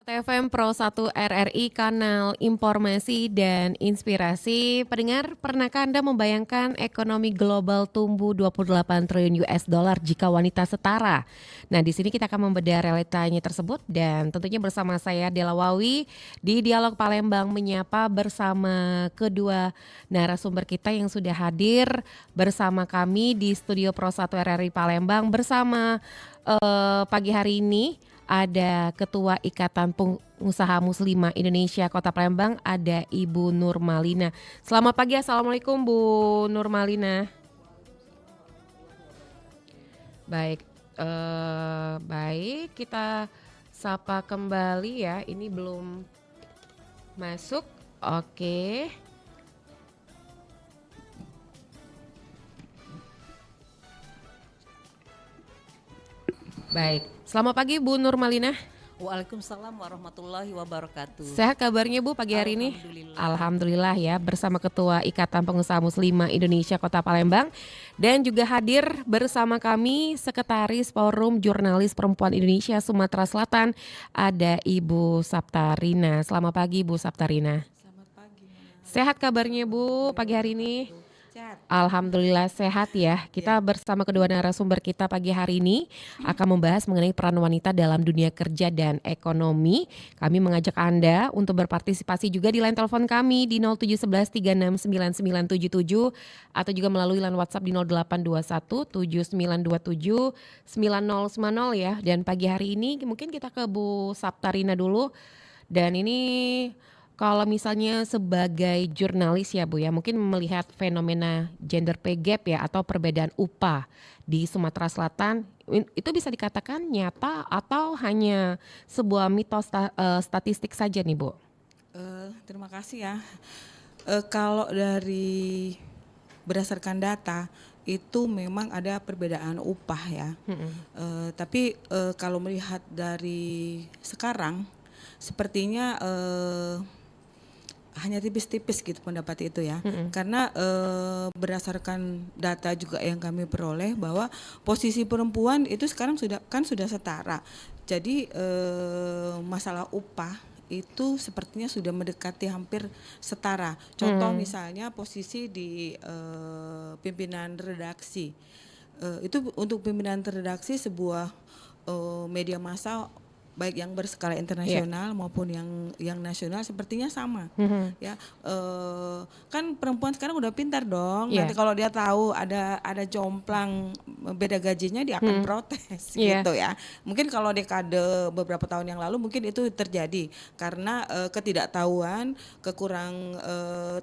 TFM Pro 1 RRI Kanal Informasi dan Inspirasi. Pendengar, pernahkah Anda membayangkan ekonomi global tumbuh 28 triliun US dollar jika wanita setara? Nah, di sini kita akan membedah realitanya tersebut dan tentunya bersama saya Dela Wawi di Dialog Palembang menyapa bersama kedua narasumber kita yang sudah hadir bersama kami di Studio Pro 1 RRI Palembang bersama pagi hari ini. Ada Ketua Ikatan Pengusaha Muslimah Indonesia Kota Palembang, ada Ibu Nurmalina. Selamat pagi, Assalamualaikum Bu Nurmalina. Baik, baik kita sapa kembali ya. Ini belum masuk, oke. Baik, selamat pagi Bu Nurmalina. Waalaikumsalam warahmatullahi wabarakatuh. Sehat kabarnya Bu pagi hari ini? Alhamdulillah. Alhamdulillah ya, bersama Ketua Ikatan Pengusaha Muslimah Indonesia Kota Palembang. Dan juga hadir bersama kami Sekretaris Forum Jurnalis Perempuan Indonesia Sumatera Selatan, ada Ibu Saptarina. Selamat pagi Bu Saptarina. Selamat pagi. Sehat kabarnya Bu pagi hari ini? Sehat. Alhamdulillah sehat ya. Kita bersama kedua narasumber kita pagi hari ini akan membahas mengenai peran wanita dalam dunia kerja dan ekonomi. Kami mengajak Anda untuk berpartisipasi juga di line telepon kami di 0711 369977 atau juga melalui line WhatsApp di 0821 7927 9090 ya. Dan pagi hari ini mungkin kita ke Bu Saptarina dulu. Dan ini kalau misalnya sebagai jurnalis ya Bu ya, mungkin melihat fenomena gender pay gap ya atau perbedaan upah di Sumatera Selatan, itu bisa dikatakan nyata atau hanya sebuah mitos statistik saja nih Bu? Terima kasih ya. Kalau dari berdasarkan data itu memang ada perbedaan upah ya. Tapi kalau melihat dari sekarang sepertinya hanya tipis-tipis gitu pendapat itu ya. Karena berdasarkan data juga yang kami peroleh bahwa posisi perempuan itu sekarang sudah setara. Jadi masalah upah itu sepertinya sudah mendekati hampir setara. Contoh misalnya posisi di pimpinan redaksi. Itu untuk pimpinan redaksi sebuah media massa baik yang berskala internasional maupun yang nasional sepertinya sama. Ya, kan perempuan sekarang udah pintar dong. Nanti kalau dia tahu ada jomplang beda gajinya dia akan protes gitu ya. Mungkin kalau dekade beberapa tahun yang lalu mungkin itu terjadi karena ketidaktahuan, kekurang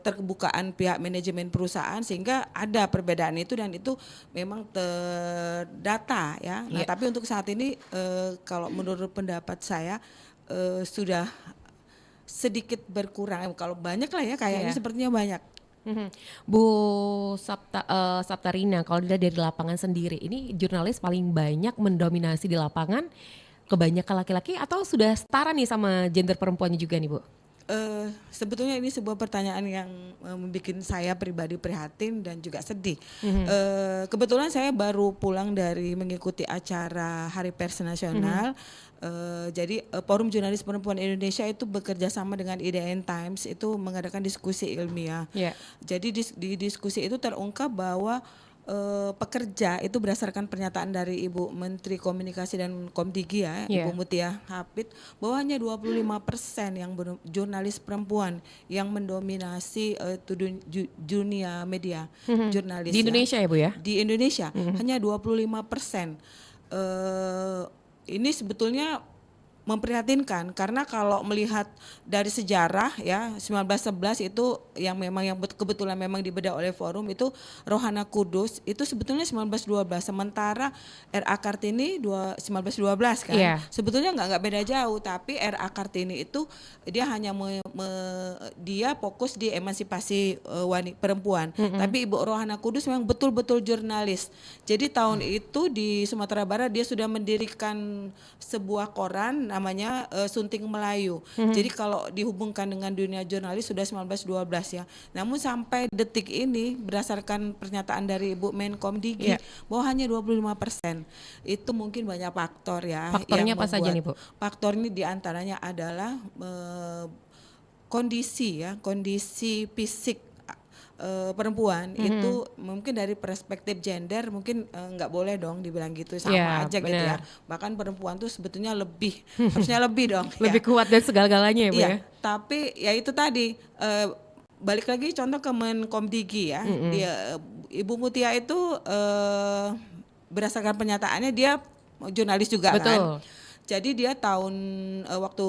terbukaan pihak manajemen perusahaan sehingga ada perbedaan itu dan itu memang terdata ya. Nah, tapi untuk saat ini kalau menurut pendapat saya sudah sedikit berkurang. Kalau banyak lah ya kayaknya sepertinya banyak. Bu Saptarina, kalau dilihat dari lapangan sendiri, ini jurnalis paling banyak mendominasi di lapangan, kebanyakan laki-laki atau sudah setara nih sama gender perempuannya juga nih Bu? Sebetulnya ini sebuah pertanyaan yang membuat saya pribadi prihatin dan juga sedih. Kebetulan saya baru pulang dari mengikuti acara Hari Pers Nasional. Jadi Forum Jurnalis Perempuan Indonesia itu bekerja sama dengan IDN Times itu mengadakan diskusi ilmiah. Jadi di diskusi itu terungkap bahwa pekerja itu berdasarkan pernyataan dari Ibu Menteri Komunikasi dan Komdigi ya, Ibu Mutia Hafid, bahwa hanya 25% yang jurnalis perempuan yang mendominasi dunia media jurnalis. Di Indonesia ya Bu ya? Di Indonesia hanya 25%. Ini sebetulnya memprihatinkan karena kalau melihat dari sejarah ya 1911 itu yang kebetulan memang dibedah oleh forum itu Rohana Kudus itu sebetulnya 1912 sementara R.A. Kartini 1912 kan. Sebetulnya nggak beda jauh tapi R.A. Kartini itu dia hanya dia fokus di emansipasi perempuan. Tapi Ibu Rohana Kudus memang betul-betul jurnalis. Jadi tahun itu di Sumatera Barat dia sudah mendirikan sebuah koran Sunting Melayu. Jadi kalau dihubungkan dengan dunia jurnalis sudah 1912 ya. Namun sampai detik ini berdasarkan pernyataan dari Ibu Menkom Digi bahwa hanya 25%. Itu mungkin banyak faktor ya. Faktornya yang apa saja nih, Bu? Faktor ini diantaranya adalah kondisi fisik perempuan itu mungkin dari perspektif gender mungkin nggak boleh dong dibilang gitu, sama aja gitu ya. Bahkan perempuan tuh sebetulnya harusnya lebih dong. Lebih kuat dan segala-galanya ya, Bu ya. Tapi ya itu tadi balik lagi contoh ke Menkomdigi ya. Dia Ibu Mutia itu berdasarkan pernyataannya dia jurnalis juga kan. Jadi dia waktu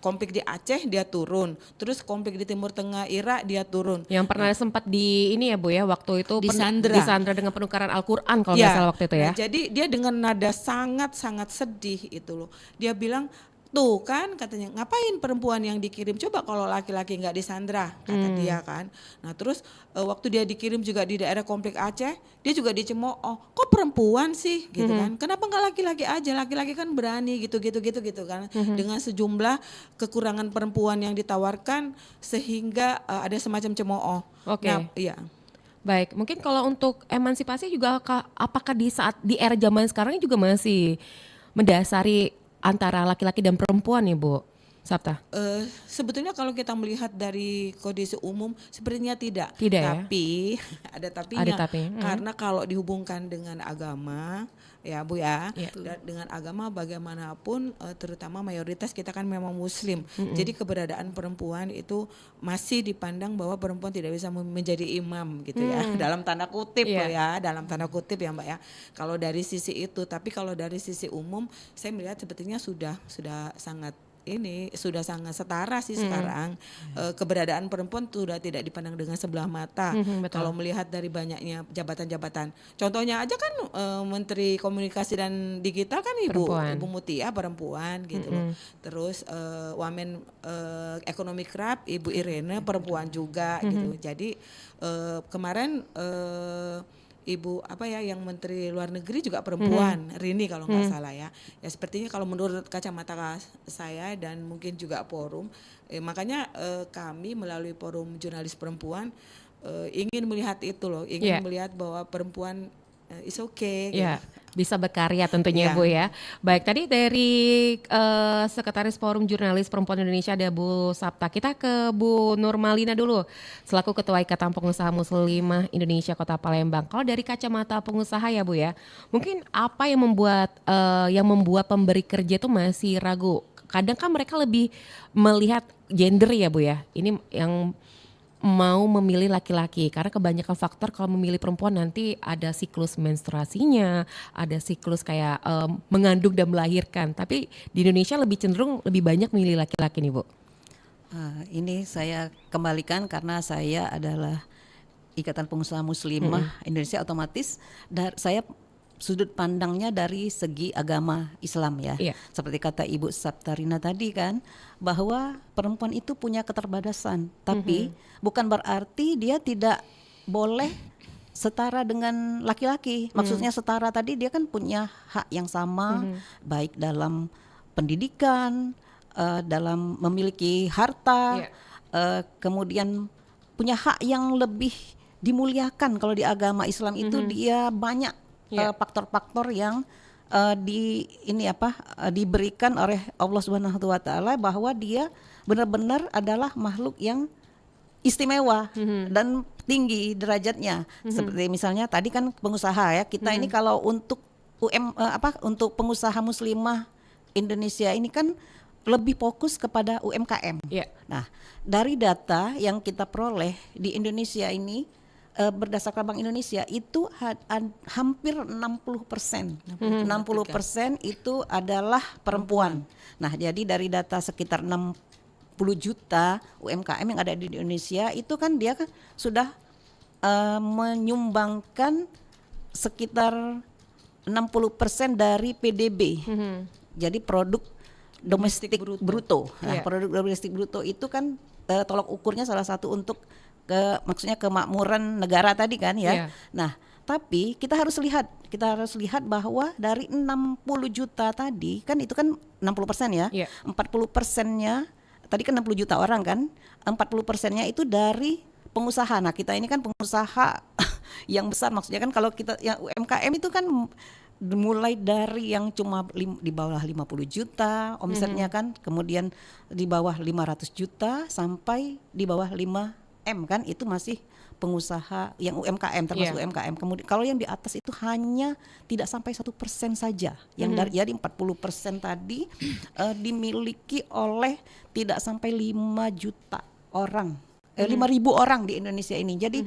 konflik di Aceh dia turun, terus konflik di Timur Tengah Irak dia turun. Yang pernah sempat di ini ya Bu ya, waktu itu disandra dengan penukaran Al-Quran kalau nggak salah waktu itu ya. Nah, jadi dia dengan nada sangat sedih itu loh. Dia bilang, tuh kan katanya ngapain perempuan yang dikirim, coba kalau laki-laki nggak disandra, kata dia kan. Nah terus waktu dia dikirim juga di daerah konflik Aceh, dia juga dicemooh, kok perempuan sih gitu kan, kenapa nggak laki-laki aja, laki-laki kan berani gitu kan. Dengan sejumlah kekurangan perempuan yang ditawarkan sehingga ada semacam cemooh. Nah, iya. Baik, mungkin kalau untuk emansipasi juga apakah di era zaman sekarang juga masih mendasari antara laki-laki dan perempuan nih Bu Sapta? Sebetulnya kalau kita melihat dari kondisi umum sepertinya tidak ya? Tapi ada tapinya. Karena kalau dihubungkan dengan agama ya Bu ya, dengan agama bagaimanapun terutama mayoritas kita kan memang muslim. Jadi keberadaan perempuan itu masih dipandang bahwa perempuan tidak bisa menjadi imam gitu ya. Dalam tanda kutip dalam tanda kutip ya Mbak ya. Kalau dari sisi itu, tapi kalau dari sisi umum saya melihat sepertinya sudah sangat setara sih sekarang. Keberadaan perempuan sudah tidak dipandang dengan sebelah mata. Kalau melihat dari banyaknya jabatan-jabatan, contohnya aja kan Menteri Komunikasi dan Digital kan Ibu Mutia perempuan gitu loh. Terus Wamen Ekonomi Krab Ibu Irene perempuan juga gitu. Jadi kemarin Ibu yang Menteri Luar Negeri juga perempuan, Rini kalau nggak salah ya. Ya sepertinya kalau menurut kacamata saya dan mungkin juga forum, makanya kami melalui forum jurnalis perempuan ingin melihat itu loh, ingin melihat bahwa perempuan is okay. Gitu. Bisa berkarya tentunya Bu ya. Baik, tadi dari Sekretaris Forum Jurnalis Perempuan Indonesia ada Bu Sapta. Kita ke Bu Nurmalina dulu, selaku Ketua Ikatan Pengusaha Muslimah Indonesia Kota Palembang. Kalau dari kacamata pengusaha ya Bu ya, mungkin apa yang membuat pemberi kerja itu masih ragu? Kadang kan mereka lebih melihat gender ya Bu ya. Ini yang mau memilih laki-laki karena kebanyakan faktor. Kalau memilih perempuan nanti ada siklus menstruasinya, ada siklus kayak mengandung dan melahirkan. Tapi di Indonesia lebih cenderung lebih banyak memilih laki-laki nih Bu. Ini saya kembalikan karena saya adalah Ikatan Pengusaha Muslimah Indonesia, otomatis saya sudut pandangnya dari segi agama Islam ya. Seperti kata Ibu Saptarina tadi kan, bahwa perempuan itu punya keterbatasan, tapi bukan berarti dia tidak boleh setara dengan laki-laki. Maksudnya setara tadi dia kan punya hak yang sama, baik dalam pendidikan, dalam memiliki harta, kemudian punya hak yang lebih dimuliakan. Kalau di agama Islam itu dia banyak faktor-faktor yang diberikan oleh Allah Subhanahu wa taala, bahwa dia benar-benar adalah makhluk yang istimewa dan tinggi derajatnya. Seperti misalnya tadi kan pengusaha ya, kita ini kalau untuk untuk pengusaha muslimah Indonesia ini kan lebih fokus kepada UMKM. Nah, dari data yang kita peroleh di Indonesia ini, berdasarkan Bank Indonesia itu hampir 60%. 60% itu adalah perempuan. Nah, jadi dari data sekitar 60 juta UMKM yang ada di Indonesia itu kan dia kan sudah menyumbangkan sekitar 60% dari PDB. Jadi produk domestik bruto. Nah, produk domestik bruto itu kan tolok ukurnya salah satu untuk maksudnya kemakmuran negara tadi kan ya. Nah, Tapi kita harus lihat bahwa dari 60 juta tadi kan itu kan 60% ya. Iya. 40%-nya tadi kan 60 juta orang kan, 40%-nya itu dari pengusaha. Nah, kita ini kan pengusaha yang besar, maksudnya kan kalau kita yang UMKM itu kan mulai dari yang cuma di bawah 50 juta omsetnya kan, kemudian di bawah 500 juta sampai di bawah 5M kan, itu masih pengusaha yang UMKM, termasuk UMKM. Kemudian kalau yang di atas itu hanya tidak sampai 1% saja, yang dari 40% tadi dimiliki oleh tidak sampai 5 juta orang, 5.000 orang di Indonesia ini. Jadi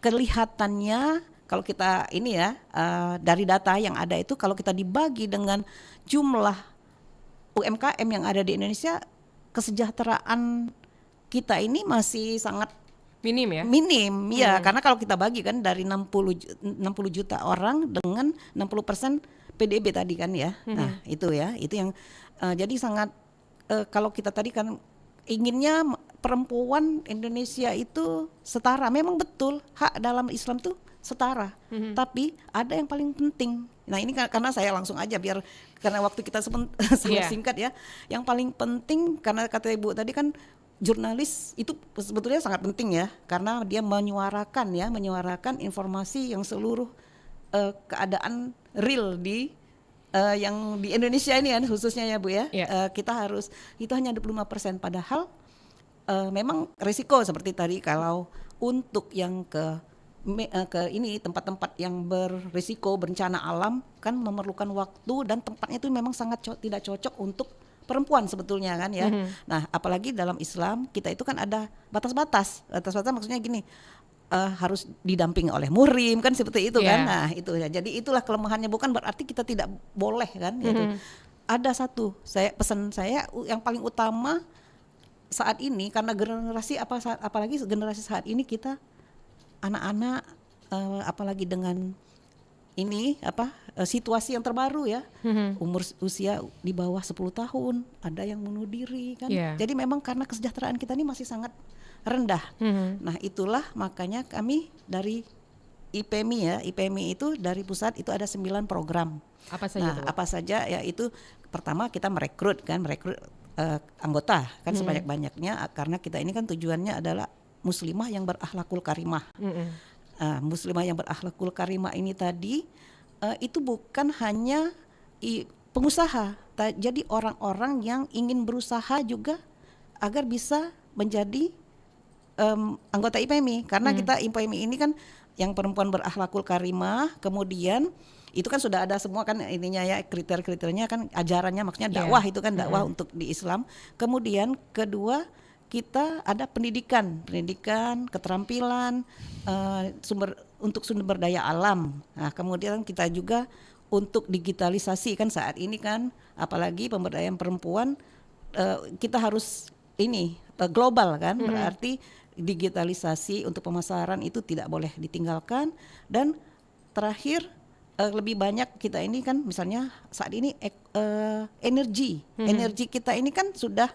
kelihatannya kalau kita ini ya dari data yang ada itu, kalau kita dibagi dengan jumlah UMKM yang ada di Indonesia, kesejahteraan kita ini masih sangat Minim ya? minim ya, karena kalau kita bagi kan dari 60 juta orang dengan 60% PDB tadi kan ya. Nah, itu ya, itu yang jadi sangat kalau kita tadi kan inginnya perempuan Indonesia itu setara. Memang betul hak dalam Islam tuh setara. Tapi ada yang paling penting. Nah, ini karena saya langsung aja biar karena waktu kita sangat singkat ya. Yang paling penting karena kata Ibu tadi kan jurnalis itu sebetulnya sangat penting ya, karena dia menyuarakan informasi yang seluruh keadaan real di yang di Indonesia ini kan khususnya ya Bu ya. Kita harus itu hanya 25%, padahal memang risiko seperti tadi kalau untuk yang ke ini tempat-tempat yang berisiko bencana alam kan memerlukan waktu dan tempatnya itu memang sangat tidak cocok untuk perempuan sebetulnya kan ya. Nah, apalagi dalam Islam kita itu kan ada batas-batas. Batas-batas maksudnya gini, harus didampingi oleh muhrim kan seperti itu kan. Nah, itu ya. Jadi itulah kelemahannya, bukan berarti kita tidak boleh kan gitu. Ada satu, pesan saya yang paling utama saat ini karena generasi apalagi generasi saat ini kita anak-anak apalagi dengan ini situasi yang terbaru ya, usia di bawah 10 tahun ada yang bunuh diri kan. Jadi memang karena kesejahteraan kita ini masih sangat rendah. Nah, itulah makanya kami dari IPMI ya, IPMI itu dari pusat itu ada 9 program. Apa saja tuh? Apa saja ya, itu pertama kita merekrut anggota kan sebanyak-banyaknya, karena kita ini kan tujuannya adalah muslimah yang berakhlakul karimah. Muslimah yang berakhlakul karimah ini tadi itu bukan hanya pengusaha, jadi orang-orang yang ingin berusaha juga agar bisa menjadi anggota IPMI, karena kita IPMI ini kan yang perempuan berakhlakul karimah, kemudian itu kan sudah ada semua kan ininya ya, kriteria-kriterianya kan, ajarannya maksudnya dakwah itu kan dakwah untuk di Islam. Kemudian kedua kita ada pendidikan, keterampilan, sumber daya alam. Nah, kemudian kita juga untuk digitalisasi kan saat ini kan, apalagi pemberdayaan perempuan kita harus ini global kan, berarti digitalisasi untuk pemasaran itu tidak boleh ditinggalkan. Dan terakhir lebih banyak kita ini kan misalnya saat ini energi kita ini kan sudah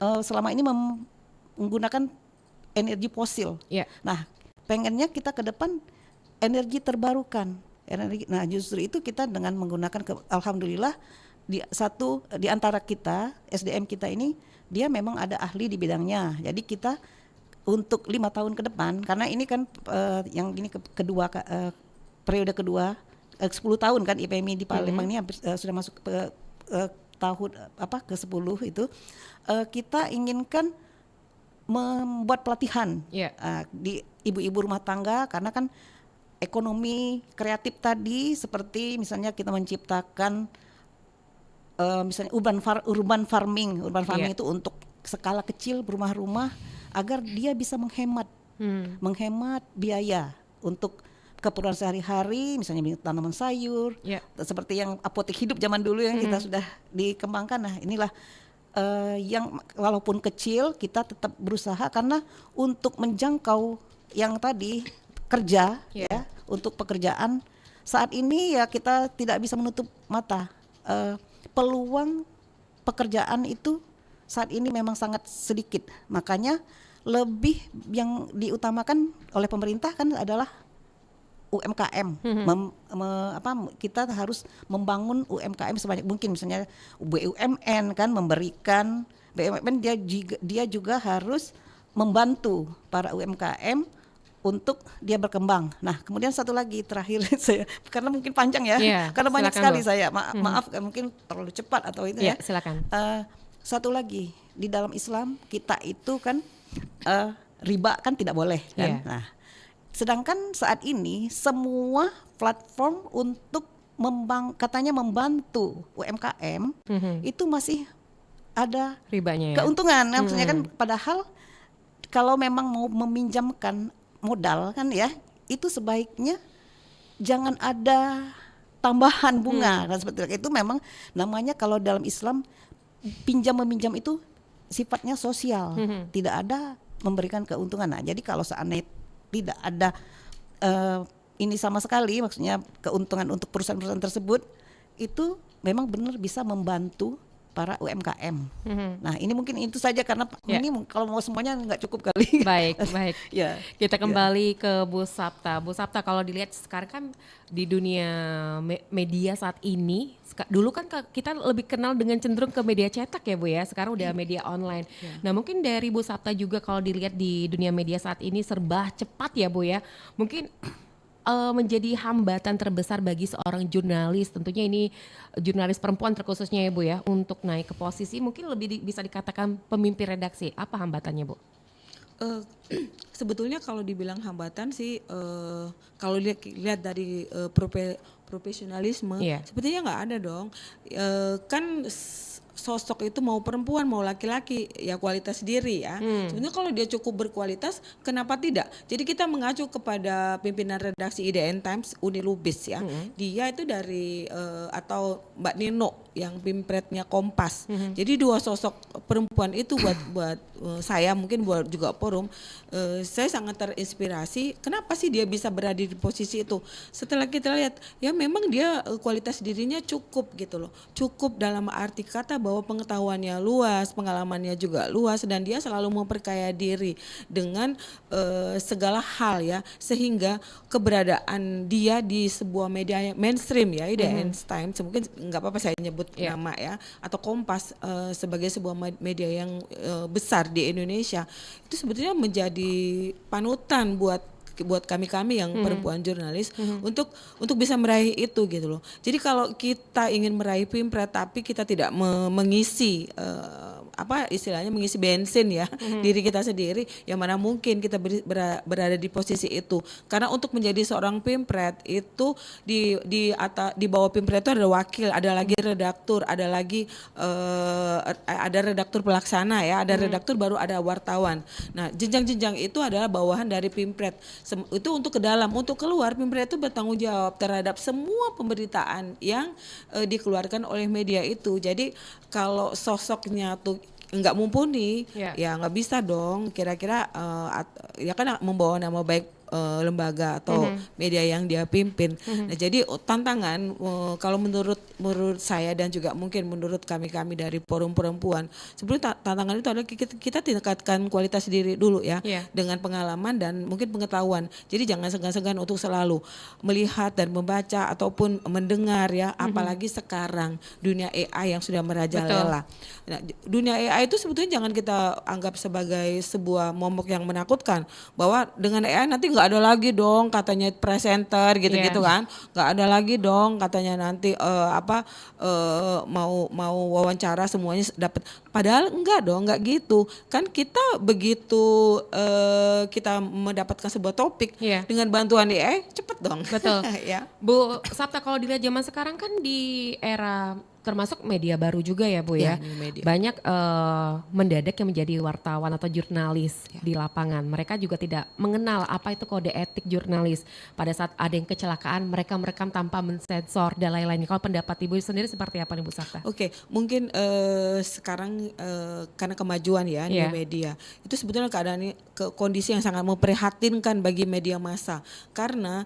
selama ini menggunakan energi fosil. Nah, pengennya kita ke depan energi terbarukan. Nah, justru itu kita dengan menggunakan alhamdulillah di antara kita SDM kita ini dia memang ada ahli di bidangnya. Jadi kita untuk 5 tahun ke depan, karena ini kan yang ini periode kedua 10 tahun kan IPMI di Palembang ini sudah masuk ke tahun ke-10 itu, kita inginkan membuat pelatihan di ibu-ibu rumah tangga, karena kan ekonomi kreatif tadi seperti misalnya kita menciptakan misalnya urban farming itu untuk skala kecil rumah-rumah agar dia bisa menghemat biaya untuk keperluan sehari-hari, misalnya tanaman sayur, seperti yang apotek hidup zaman dulu yang kita sudah dikembangkan. Nah, inilah yang walaupun kecil kita tetap berusaha, karena untuk menjangkau yang tadi kerja ya, untuk pekerjaan saat ini ya kita tidak bisa menutup mata, peluang pekerjaan itu saat ini memang sangat sedikit. Makanya lebih yang diutamakan oleh pemerintah kan adalah UMKM. Kita harus membangun UMKM sebanyak mungkin, misalnya BUMN kan memberikan BUMN, dia juga harus membantu para UMKM untuk dia berkembang. Nah, kemudian satu lagi terakhir saya, karena mungkin panjang ya, karena banyak silakan, sekali Bu. saya maaf mungkin terlalu cepat atau itu ya. Silakan. Satu lagi, di dalam Islam kita itu kan riba kan tidak boleh kan. Nah, sedangkan saat ini semua platform untuk katanya membantu UMKM itu masih ada Ribanya ya. keuntungan. Nah, maksudnya kan padahal kalau memang mau meminjamkan modal kan ya, itu sebaiknya jangan ada tambahan bunga kan, seperti itu. Memang namanya kalau dalam Islam pinjam meminjam itu sifatnya sosial, tidak ada memberikan keuntungan. Nah, jadi kalau seandainya tidak ada ini sama sekali, maksudnya keuntungan untuk perusahaan-perusahaan tersebut, itu memang benar bisa membantu para UMKM. Nah, ini mungkin itu saja karena ini kalau mau semuanya nggak cukup kali. Baik. Ya. Kita kembali ke Bu Sapta. Bu Sapta, kalau dilihat sekarang kan di dunia media saat ini, dulu kan kita lebih kenal dengan cenderung ke media cetak ya Bu ya. Sekarang udah media online. Nah, mungkin dari Bu Sapta juga kalau dilihat di dunia media saat ini serba cepat ya Bu ya. Mungkin menjadi hambatan terbesar bagi seorang jurnalis, tentunya ini jurnalis perempuan terkhususnya ya Bu ya, untuk naik ke posisi mungkin lebih bisa dikatakan pemimpin redaksi. Apa hambatannya Bu? Sebetulnya kalau dibilang hambatan sih, kalau lihat dari profesionalisme, sepertinya nggak ada dong. Kan sosok itu mau perempuan mau laki-laki ya kualitas diri ya. Sebenarnya kalau dia cukup berkualitas, kenapa tidak? Jadi kita mengacu kepada pimpinan redaksi IDN Times Uni Lubis ya. Dia itu dari atau Mbak Nino yang pimpretnya Kompas. Jadi dua sosok perempuan itu buat saya, mungkin buat juga forum, saya sangat terinspirasi. Kenapa sih dia bisa berada di posisi itu? Setelah kita lihat, ya memang dia kualitas dirinya cukup gitu loh. Cukup dalam arti kata bahwa pengetahuannya luas, pengalamannya juga luas, dan dia selalu memperkaya diri dengan segala hal ya, sehingga keberadaan dia di sebuah media mainstream ya, IDN Times, mungkin nggak apa-apa saya nyebut nama ya, atau Kompas sebagai sebuah media yang besar di Indonesia, itu sebetulnya menjadi panutan buat kami yang perempuan jurnalis untuk bisa meraih itu gitu loh. Jadi kalau kita ingin meraih pimpret tapi kita tidak mengisi istilahnya mengisi bensin ya diri kita sendiri, ya mana mungkin kita berada di posisi itu. Karena untuk menjadi seorang pimpret itu di bawah pimpret itu ada wakil, ada lagi redaktur, ada lagi ada redaktur pelaksana ya, ada redaktur, baru ada wartawan. Nah, jenjang-jenjang itu adalah bawahan dari pimpret. Itu untuk ke dalam, untuk keluar pimpret itu bertanggung jawab terhadap semua pemberitaan yang dikeluarkan oleh media itu. Jadi kalau sosoknya tuh nggak mumpuni, ya nggak bisa dong. Kira-kira ya kan membawa nama baik lembaga atau media yang dia pimpin. Nah, jadi tantangan kalau menurut saya dan juga mungkin menurut kami dari forum perempuan, sebelum tantangan itu adalah kita tingkatkan kualitas diri dulu ya, dengan pengalaman dan mungkin pengetahuan. Jadi jangan segan-segan untuk selalu melihat dan membaca ataupun mendengar ya, apalagi sekarang dunia AI yang sudah merajalela. Nah, dunia AI itu sebetulnya jangan kita anggap sebagai sebuah momok yang menakutkan, bahwa dengan AI nanti nggak ada lagi dong katanya presenter gitu-gitu kan, nggak ada lagi dong katanya nanti mau wawancara semuanya dapat. Padahal enggak dong, enggak gitu kan. Kita begitu kita mendapatkan sebuah topik dengan bantuan AI, cepet dong. Betul. Ya. Bu Sapta, kalau dilihat zaman sekarang kan di era termasuk media baru juga ya Bu ya, banyak mendadak yang menjadi wartawan atau jurnalis di lapangan. Mereka juga tidak mengenal apa itu kode etik jurnalis. Pada saat ada yang kecelakaan, mereka merekam tanpa mensensor dan lain-lain. Kalau pendapat Ibu sendiri seperti apa nih Bu Sapta? Oke, mungkin sekarang karena kemajuan ya di media, itu sebetulnya keadaan kondisi yang sangat memprihatinkan bagi media massa, karena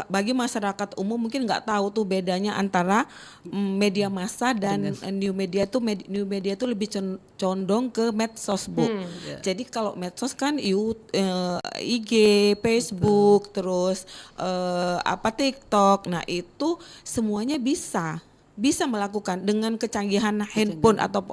bagi masyarakat umum mungkin nggak tahu tuh bedanya antara media massa dan new media tuh new media tuh lebih condong ke medsos, Bu. Jadi kalau medsos kan IG, Facebook, terus TikTok. Nah, itu semuanya bisa melakukan dengan kecanggihan handphone atau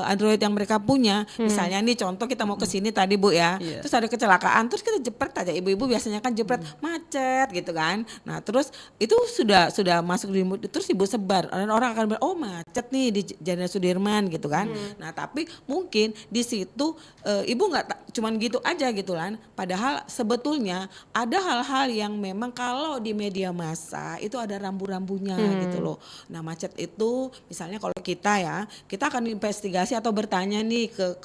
Android yang mereka punya. Misalnya nih contoh kita mau ke sini tadi, Bu ya. Terus ada kecelakaan, terus kita jepret aja. Ibu-ibu biasanya kan jepret macet gitu kan. Nah, terus itu sudah masuk di terus Ibu sebar. Orang akan bilang, "Oh, macet nih di Jenderal Sudirman" gitu kan. Nah, tapi mungkin di situ Ibu nggak cuman gitu aja gitu kan. Padahal sebetulnya ada hal-hal yang memang kalau di media massa itu ada rambu-rambunya gitu loh. Nah, macet itu misalnya kalau kita akan investigasi atau bertanya nih ke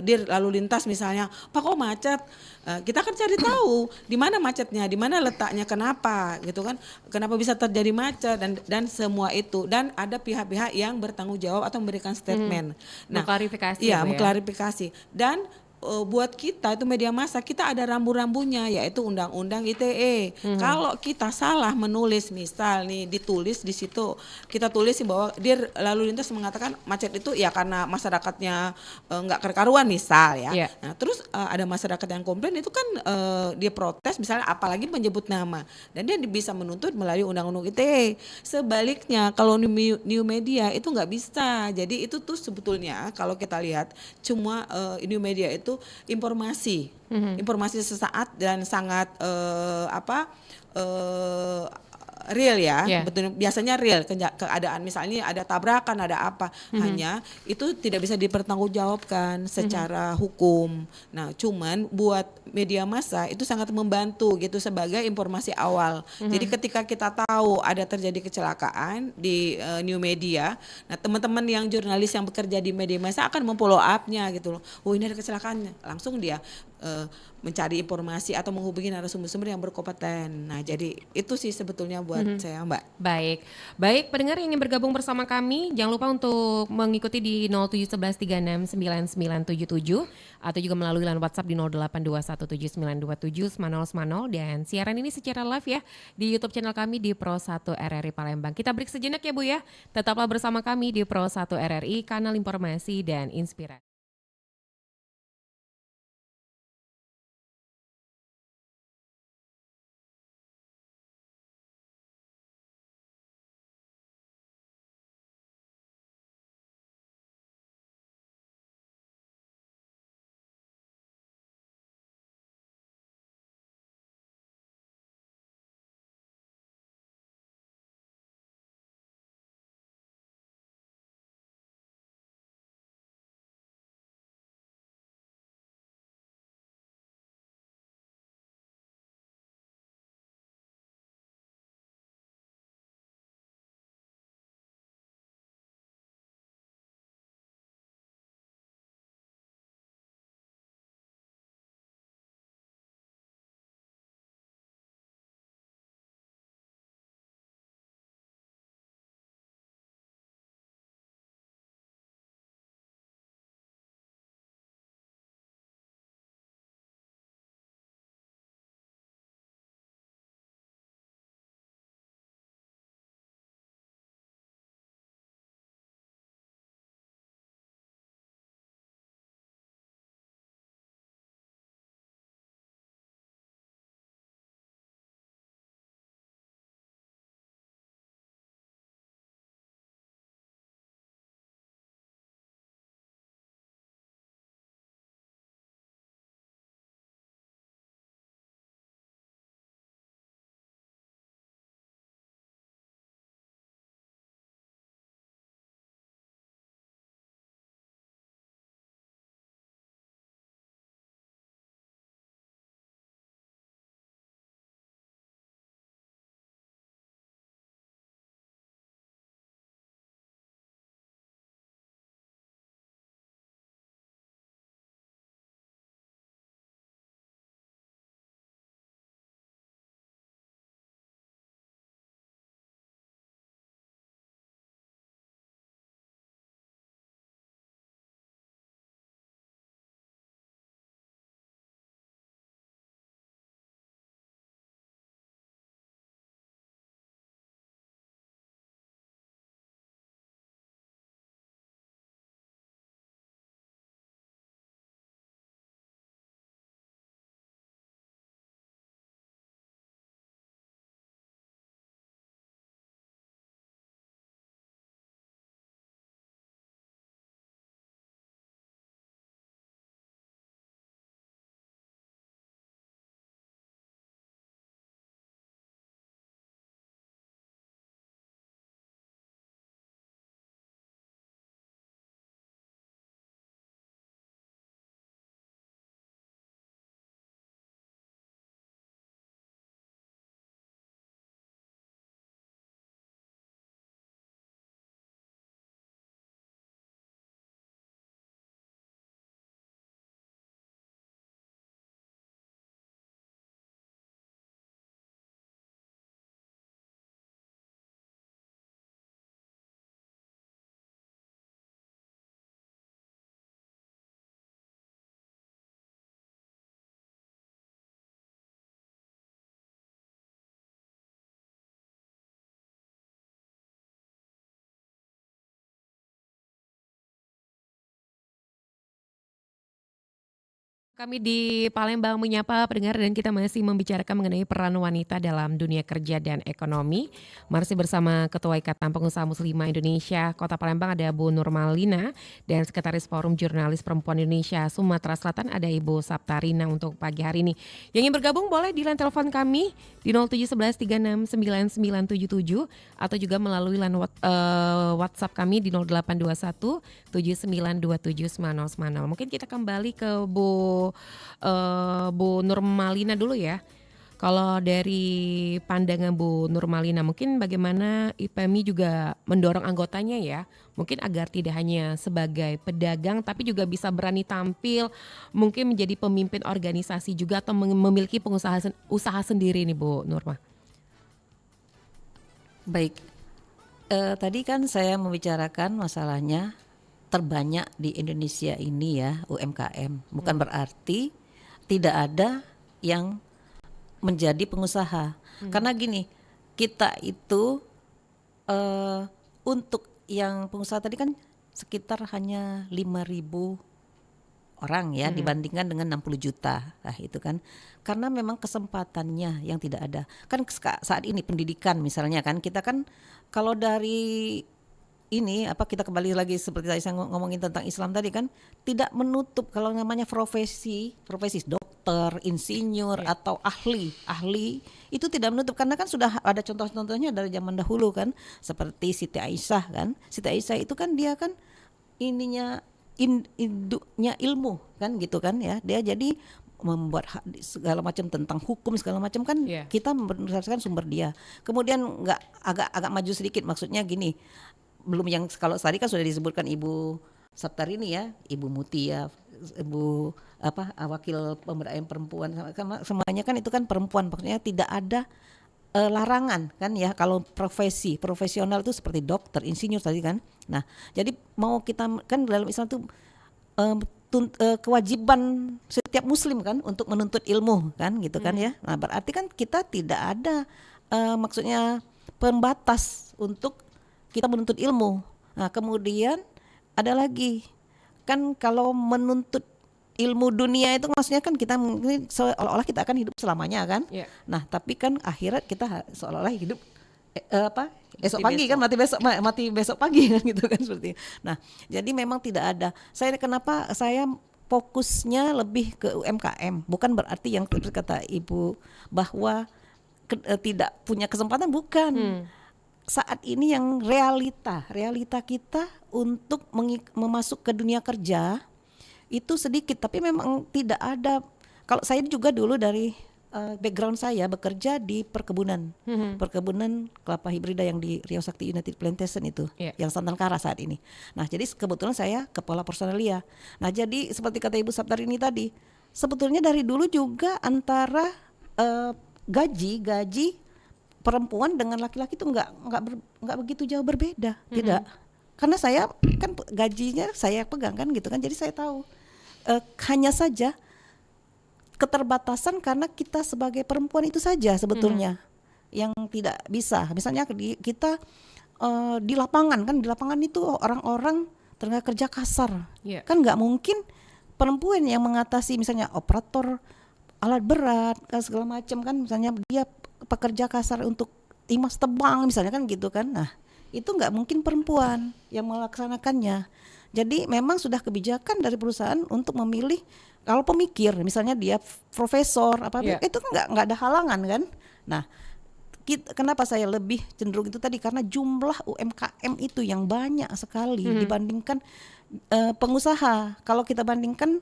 Dir lalu lintas misalnya, "Pak, kok macet?" Kita akan cari tahu di mana macetnya, di mana letaknya, kenapa gitu kan. Kenapa bisa terjadi macet dan semua itu, dan ada pihak-pihak yang bertanggung jawab atau memberikan statement. Nah, Mengklarifikasi iya, ya, Bu ya. mengklarifikasi. Dan buat kita itu media massa, kita ada rambu-rambunya yaitu Undang-Undang ITE. Kalau kita salah menulis, misal nih ditulis di situ, kita tulis bahwa Dir lalu lintas mengatakan macet itu ya karena masyarakatnya nggak karuan misal ya. Iya. Nah, terus ada masyarakat yang komplain itu kan dia protes misalnya, apalagi menyebut nama, dan dia bisa menuntut melalui Undang-Undang ITE. Sebaliknya kalau new media itu nggak bisa. Jadi itu tuh sebetulnya kalau kita lihat cuma new media itu informasi sesaat dan sangat real ya, Yeah. betul, biasanya real keadaan, misalnya ada tabrakan, ada apa, hanya itu tidak bisa dipertanggungjawabkan secara hukum. Nah, cuman buat media massa itu sangat membantu gitu sebagai informasi awal. Jadi ketika kita tahu ada terjadi kecelakaan di new media, nah teman-teman yang jurnalis yang bekerja di media massa akan memfollow up-nya gitu loh. Oh, ini ada kecelakaan, langsung dia mencari informasi atau menghubungi narasumber-sumber yang berkompeten. Nah, jadi itu sih sebetulnya buat saya, Mbak. Baik pendengar yang ingin bergabung bersama kami, jangan lupa untuk mengikuti di 0711369977 atau juga melalui line WhatsApp di 082179279010, dan siaran ini secara live ya di YouTube channel kami di Pro 1 RRI Palembang. Kita break sejenak ya, Bu ya. Tetaplah bersama kami di Pro 1 RRI, kanal informasi dan inspirasi. Kami di Palembang menyapa pendengar dan kita masih membicarakan mengenai peran wanita dalam dunia kerja dan ekonomi. Masih bersama Ketua Ikatan Pengusaha Muslimah Indonesia Kota Palembang ada Bu Nurmalina dan Sekretaris Forum Jurnalis Perempuan Indonesia Sumatera Selatan ada Ibu Saptarina untuk pagi hari ini. Yang ingin bergabung boleh di line telepon kami di 0711369977 atau juga melalui line WhatsApp kami di 0821 7927 Mungkin kita kembali ke Bu Nurmalina dulu ya. Kalau dari pandangan Bu Nurmalina, mungkin bagaimana IPMI juga mendorong anggotanya ya, mungkin agar tidak hanya sebagai pedagang tapi juga bisa berani tampil, mungkin menjadi pemimpin organisasi juga atau memiliki usaha sendiri nih Bu Nurma. Baik, tadi kan saya membicarakan masalahnya terbanyak di Indonesia ini ya UMKM. Bukan berarti tidak ada yang menjadi pengusaha. Karena gini, kita itu untuk yang pengusaha tadi kan sekitar hanya 5.000 orang ya dibandingkan dengan 60 juta. Nah itu kan karena memang kesempatannya yang tidak ada. Kan saat ini pendidikan misalnya kan kita kan kalau dari ini kita kembali lagi seperti tadi saya ngomongin tentang Islam tadi kan tidak menutup kalau namanya profesi dokter, insinyur atau ahli itu tidak menutup karena kan sudah ada contoh-contohnya dari zaman dahulu kan seperti Siti Aisyah kan. Siti Aisyah itu kan dia kan ininya induknya ilmu kan gitu kan ya. Dia jadi membuat segala macam tentang hukum segala macam kan kita berdasarkan sumber dia. Kemudian agak maju sedikit maksudnya gini. Belum yang kalau tadi kan sudah disebutkan Ibu Saptarini ya, Ibu Mutia, Ibu wakil pemberdayaan perempuan semuanya kan itu kan perempuan maksudnya tidak ada larangan kan ya kalau profesional itu seperti dokter, insinyur tadi kan. Nah, jadi mau kita kan dalam Islam itu kewajiban setiap muslim kan untuk menuntut ilmu kan gitu kan ya. Nah, berarti kan kita tidak ada maksudnya pembatas untuk kita menuntut ilmu. Nah, kemudian ada lagi kan kalau menuntut ilmu dunia itu maksudnya kan kita seolah-olah kita akan hidup selamanya kan. Nah, tapi kan akhirat kita seolah-olah hidup esok pagi besok. Kan mati besok pagi kan gitu kan seperti. Nah, jadi memang tidak ada. Kenapa saya fokusnya lebih ke UMKM, bukan berarti yang kata Ibu bahwa tidak punya kesempatan, bukan. Saat ini yang realita kita untuk memasuk ke dunia kerja itu sedikit, tapi memang tidak ada. Kalau saya juga dulu dari background saya bekerja di perkebunan kelapa hibrida yang di Riau Sakti United Plantation itu, yang Santankara saat ini. Nah, jadi kebetulan saya kepala personalia. Nah, jadi seperti kata Ibu Saptarini tadi, sebetulnya dari dulu juga antara gaji perempuan dengan laki-laki itu nggak begitu jauh berbeda, tidak. Karena saya kan gajinya saya pegang kan gitu kan, jadi saya tahu. Hanya saja keterbatasan karena kita sebagai perempuan itu saja sebetulnya yang tidak bisa. Misalnya kita di lapangan kan, di lapangan itu orang-orang tenaga kerja kasar, kan nggak mungkin perempuan yang mengatasi misalnya operator alat berat segala macam kan, misalnya dia pekerja kasar untuk timas tebang misalnya kan gitu kan. Nah, itu nggak mungkin perempuan yang melaksanakannya. Jadi memang sudah kebijakan dari perusahaan untuk memilih kalau pemikir misalnya dia profesor itu nggak ada halangan kan. Nah, kenapa saya lebih cenderung itu tadi karena jumlah UMKM itu yang banyak sekali dibandingkan pengusaha. Kalau kita bandingkan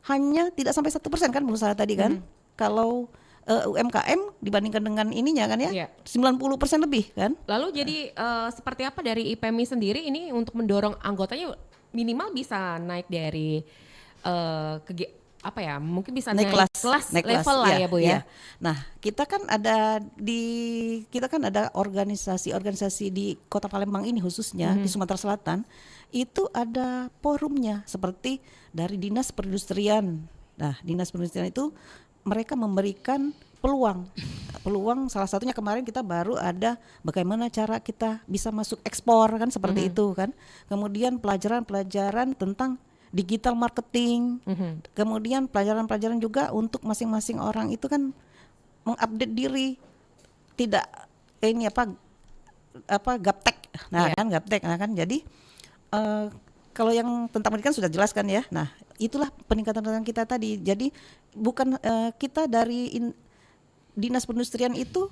hanya tidak sampai 1% kan pengusaha tadi kan. Kalau UMKM dibandingkan dengan ininya kan ya 90% lebih kan. Lalu jadi seperti apa dari IPMI sendiri ini untuk mendorong anggotanya minimal bisa naik dari mungkin bisa naik kelas level lah ya Bu ya. Nah, kita kan ada organisasi di Kota Palembang ini khususnya di Sumatera Selatan itu ada forumnya seperti dari Dinas Perindustrian. Nah, Dinas Perindustrian itu mereka memberikan peluang salah satunya kemarin kita baru ada bagaimana cara kita bisa masuk ekspor kan seperti itu kan. Kemudian pelajaran tentang digital marketing, kemudian pelajaran-pelajaran juga untuk masing-masing orang itu kan mengupdate diri, tidak ini apa gaptek, nah Iya. kan gaptek, nah kan jadi kalau yang tentang pendidikan sudah jelas kan ya, nah itulah peningkatan kita tadi. Jadi bukan kita dari dinas perindustrian itu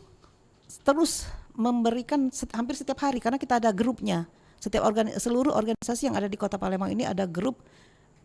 terus memberikan hampir setiap hari karena kita ada grupnya. Seluruh organisasi yang ada di Kota Palembang ini ada grup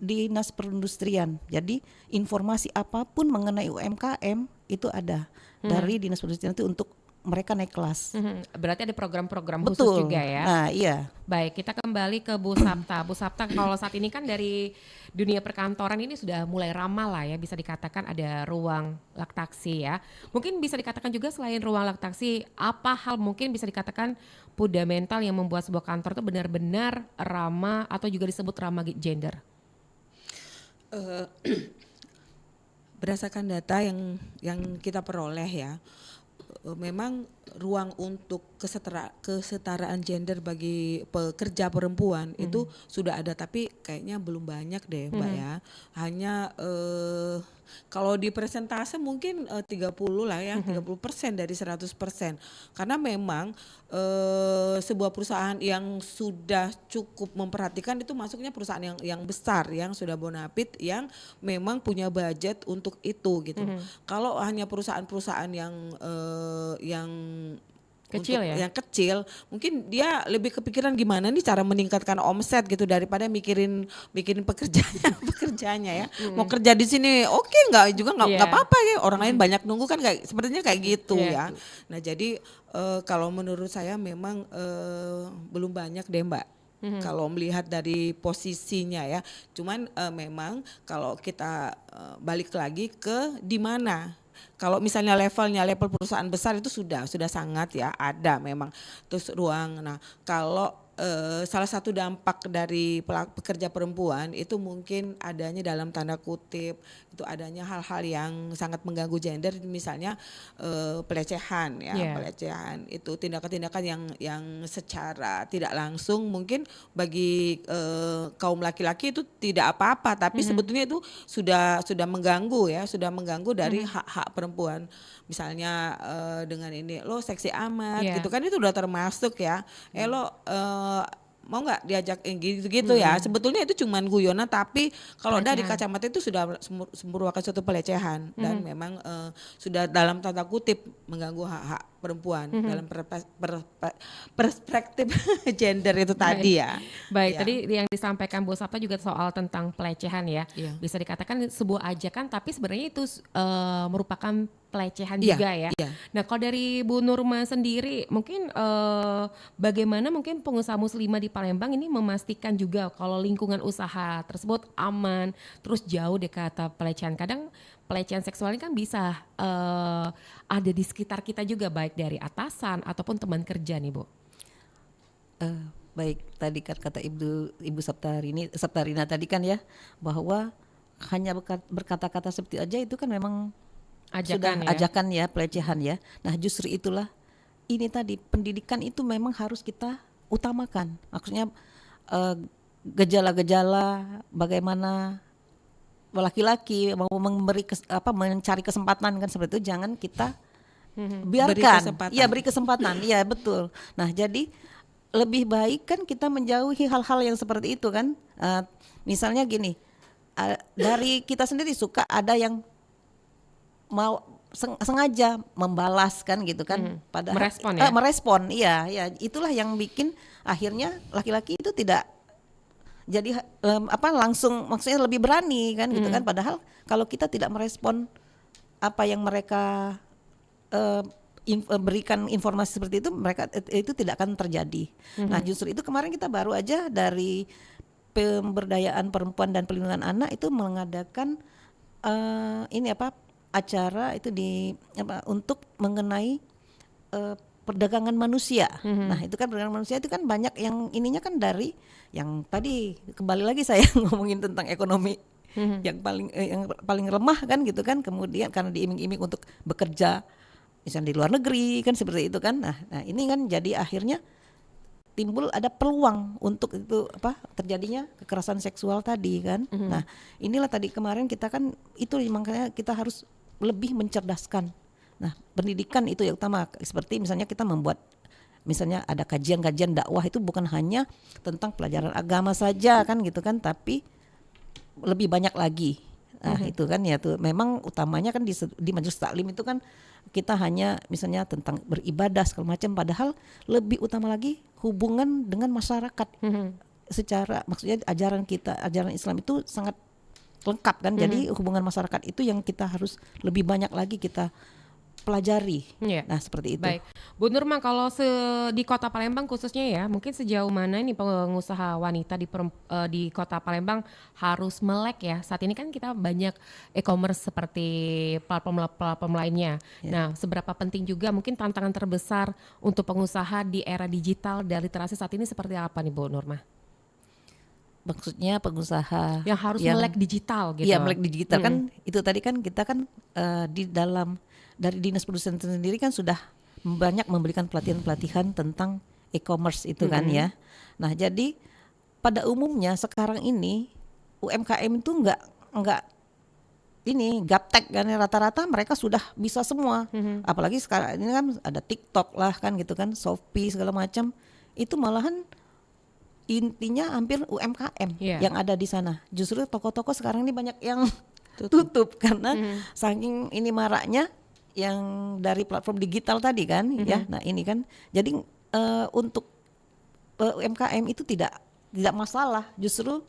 dinas perindustrian. Jadi informasi apapun mengenai UMKM itu ada dari dinas perindustrian itu untuk mereka naik kelas. Berarti ada program-program khusus Betul. juga ya. Nah, iya. Baik, kita kembali ke Bu Sapta. Bu Sapta, kalau saat ini kan dari dunia perkantoran ini sudah mulai ramah lah ya, bisa dikatakan ada ruang laktasi ya. Mungkin bisa dikatakan juga selain ruang laktasi, apa hal mungkin bisa dikatakan fundamental yang membuat sebuah kantor itu benar-benar ramah atau juga disebut ramah gender? Berdasarkan data yang kita peroleh ya, memang ruang untuk kesetaraan gender bagi pekerja perempuan itu sudah ada, tapi kayaknya belum banyak deh Mbak ya. Hanya kalau di persentase mungkin 30 lah ya, 30% dari 100%. Karena memang sebuah perusahaan yang sudah cukup memperhatikan itu masuknya perusahaan yang besar, yang sudah bonafit, yang memang punya budget untuk itu gitu. Kalau hanya perusahaan-perusahaan yang Kecil untuk ya? yang kecil, mungkin dia lebih kepikiran gimana nih cara meningkatkan omset gitu daripada mikirin pekerjanya ya. Mau kerja di sini oke nggak juga nggak Iya. apa-apa ya, orang lain banyak nunggu kan, kayak sepertinya kayak gitu Iya. ya. Nah jadi kalau menurut saya memang belum banyak deh Mbak. Kalau melihat dari posisinya ya, cuman memang kalau kita balik lagi ke di mana. Kalau misalnya level perusahaan besar itu sudah sangat ya ada memang terus ruang. Nah kalau salah satu dampak dari pekerja perempuan itu mungkin adanya dalam tanda kutip itu adanya hal-hal yang sangat mengganggu gender, misalnya pelecehan ya, Yeah. pelecehan itu tindakan-tindakan yang secara tidak langsung mungkin bagi kaum laki-laki itu tidak apa-apa, tapi sebetulnya itu sudah mengganggu ya, sudah mengganggu dari hak-hak perempuan. Misalnya dengan ini lo seksi amat Yeah. gitu kan, itu udah termasuk ya. Lo mau nggak diajak gitu ya, sebetulnya itu cuman guyonan, tapi kalau dari Pelecehan. kacamata itu sudah merupakan suatu pelecehan dan memang sudah dalam tanda kutip mengganggu hak-hak perempuan dalam perspektif gender itu tadi ya. Baik, Ya. tadi yang disampaikan Bu Sapta juga soal tentang pelecehan ya. Iya. Bisa dikatakan sebuah ajakan, tapi sebenarnya itu merupakan pelecehan Iya, juga ya. iya. Nah, kalau dari Bu Nurma sendiri, mungkin bagaimana mungkin pengusaha muslimah di Palembang ini memastikan juga kalau lingkungan usaha tersebut aman, terus jauh dari kata pelecehan. Kadang pelecehan seksual ini kan bisa ada di sekitar kita juga, baik dari atasan ataupun teman kerja nih Bu. Baik, tadi kan kata Ibu Saptarina tadi kan ya, bahwa hanya berkata-kata seperti aja itu kan memang Ajakan sudah ajakan ya, pelecehan ya. Nah justru itulah ini tadi, pendidikan itu memang harus kita utamakan. Maksudnya gejala-gejala bagaimana laki-laki mau mencari kesempatan kan seperti itu, jangan kita biarkan. kesempatan. Iya, beri kesempatan. Iya, betul. Nah, jadi lebih baik kan kita menjauhi hal-hal yang seperti itu kan. Misalnya gini, dari kita sendiri suka ada yang mau sengaja membalas kan gitu kan, padahal Merespon ya? merespon, iya, itulah yang bikin akhirnya laki-laki itu tidak jadi langsung, maksudnya lebih berani kan gitu kan, padahal kalau kita tidak merespon apa yang mereka berikan informasi seperti itu, mereka itu tidak akan terjadi. Nah justru itu kemarin kita baru aja dari pemberdayaan perempuan dan perlindungan anak itu mengadakan acara itu untuk mengenai perdagangan manusia. Nah itu kan perdagangan manusia itu kan banyak yang ininya kan dari yang tadi kembali lagi saya ngomongin tentang ekonomi yang paling lemah kan gitu kan, kemudian karena diiming-iming untuk bekerja misalnya di luar negeri kan seperti itu kan. Nah ini kan jadi akhirnya timbul ada peluang untuk itu terjadinya kekerasan seksual tadi kan. Nah, inilah tadi kemarin kita kan itu makanya kita harus lebih mencerdaskan. Nah, pendidikan itu yang utama. Seperti misalnya kita membuat misalnya ada kajian-kajian dakwah itu bukan hanya tentang pelajaran agama saja kan gitu kan, tapi lebih banyak lagi. Nah, itu kan ya tuh memang utamanya kan di majelis taklim itu kan kita hanya misalnya tentang beribadah segala macam, padahal lebih utama lagi hubungan dengan masyarakat. Secara maksudnya ajaran Islam itu sangat lengkap kan. Jadi hubungan masyarakat itu yang kita harus lebih banyak lagi kita pelajari. Nah, seperti itu. Baik, Bu Nurma, kalau di Kota Palembang khususnya ya, mungkin sejauh mana ini pengusaha wanita di Kota Palembang harus melek ya? Saat ini kan kita banyak e-commerce seperti platform lainnya. Nah, seberapa penting juga mungkin tantangan terbesar untuk pengusaha di era digital dan literasi saat ini seperti apa nih, Bu Nurma? Maksudnya pengusaha yang harus melek digital gitu. Iya, melek digital kan itu tadi kan kita kan di dalam dari Dinas Perindustrian sendiri kan sudah banyak memberikan pelatihan-pelatihan tentang e-commerce itu kan ya. Nah, jadi pada umumnya sekarang ini UMKM itu enggak ini gaptek kan, rata-rata mereka sudah bisa semua. Apalagi sekarang ini kan ada TikTok lah kan gitu kan, Shopee segala macam. Itu malahan intinya hampir UMKM yang ada di sana. Justru toko-toko sekarang ini banyak yang tutup karena saking ini maraknya yang dari platform digital tadi kan ya. Nah, ini kan jadi untuk UMKM itu tidak masalah, justru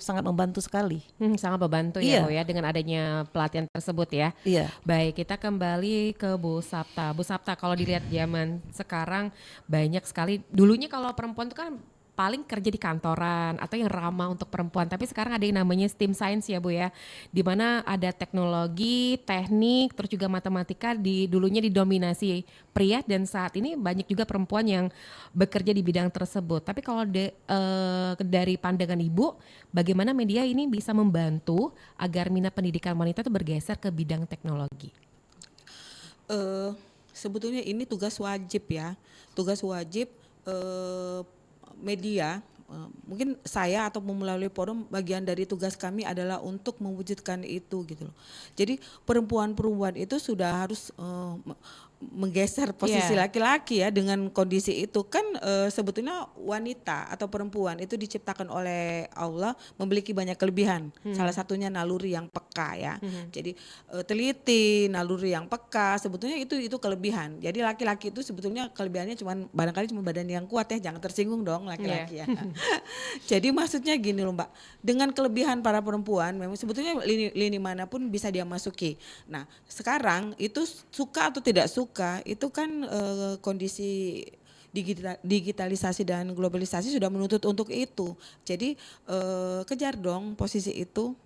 sangat membantu sekali. Sangat membantu ya, Bu ya, dengan adanya pelatihan tersebut ya. Baik, kita kembali ke Bu Sapta. Bu Sapta, kalau dilihat zaman sekarang banyak sekali, dulunya kalau perempuan itu kan paling kerja di kantoran atau yang ramah untuk perempuan. Tapi sekarang ada yang namanya STEM Science ya, Bu ya. Di mana ada teknologi, teknik, terus juga matematika dulunya didominasi pria, dan saat ini banyak juga perempuan yang bekerja di bidang tersebut. Tapi kalau dari pandangan Ibu, bagaimana media ini bisa membantu agar minat pendidikan wanita itu bergeser ke bidang teknologi? Sebetulnya ini tugas wajib ya. Tugas wajib media, mungkin saya atau melalui forum, bagian dari tugas kami adalah untuk mewujudkan itu gitu loh. Jadi perempuan-perempuan itu sudah harus menggeser posisi laki-laki ya dengan kondisi itu kan. Sebetulnya wanita atau perempuan itu diciptakan oleh Allah memiliki banyak kelebihan. Salah satunya naluri yang peka ya. Jadi teliti, naluri yang peka, sebetulnya itu kelebihan. Jadi laki-laki itu sebetulnya kelebihannya barangkali cuma badan yang kuat ya, jangan tersinggung dong laki-laki ya. Jadi maksudnya gini loh Mbak, dengan kelebihan para perempuan memang sebetulnya lini manapun bisa dia masuki. Nah, sekarang itu suka atau tidak suka itu kan kondisi digitalisasi dan globalisasi sudah menuntut untuk itu. Jadi kejar dong posisi itu